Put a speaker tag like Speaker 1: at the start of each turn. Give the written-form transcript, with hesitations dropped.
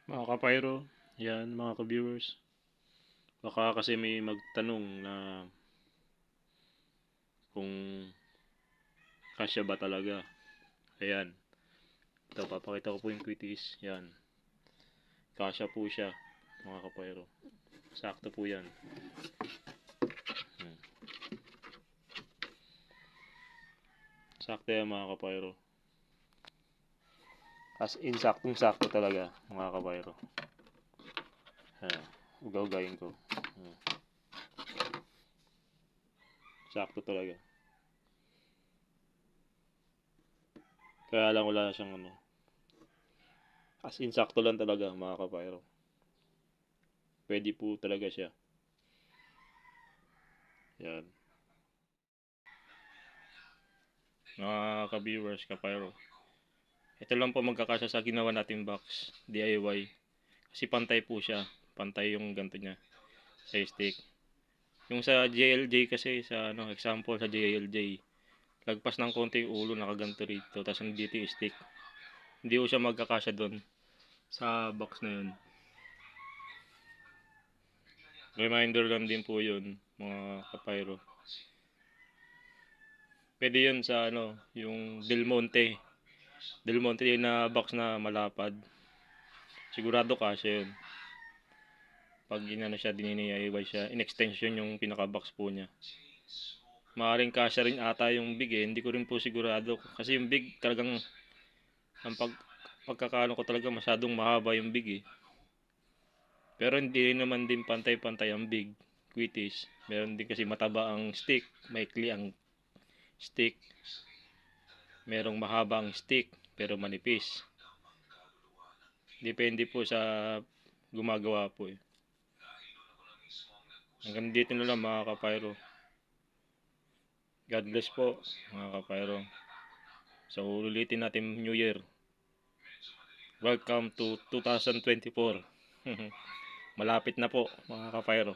Speaker 1: Mga kapayro, yan mga ka-viewers. Baka kasi may magtanong na kung kasya ba talaga. Ayan. Ito, papakita ko po yung quitis. Yan. Kasya po siya, mga kapayro. Sakto po yan. Hmm. Sakto yan, mga kapayro. As in, saktong-sakto talaga, mga kapayro. Ayan. Ugaw-ugayin ko. Sakto talaga. Kaya lang wala siyang ano. As in, sakto lang talaga, mga kapayro. Pwede po talaga siya. Yan. Mga ka-viewers, kapayro. Ito lang po magkakasya sa ginawa nating box, DIY. Kasi pantay po siya. Pantay yung ganto niya sa stick. Yung sa JLJ kasi, sa ano, example sa JLJ, lagpas ng konti yung ulo, nakaganto rito. Tapos dito yung stick. Hindi ko siya magkakasya doon sa box na yun. Reminder lang din po yun, mga kapayro. Pwede yun sa ano, yung Del Monte. Del Monte yun na box na malapad. Sigurado kasya yun. Pag inano siya, dininiyayway siya, in extension yung pinaka-box po niya. Maaring kasya rin ata yung big eh, hindi ko rin po sigurado. Kasi yung big talagang, ang pagkakaano ko talaga masyadong mahaba yung big eh. Pero hindi naman din pantay-pantay ang big, quitis. Meron din kasi mataba ang stick, maikli ang stick. Merong mahaba ang stick, pero manipis. Depende po sa gumagawa po eh. Hanggang dito na lang mga kapayro. God bless po mga kapayro. So ulitin natin New Year. Welcome to 2024. Malapit na po mga kapayro.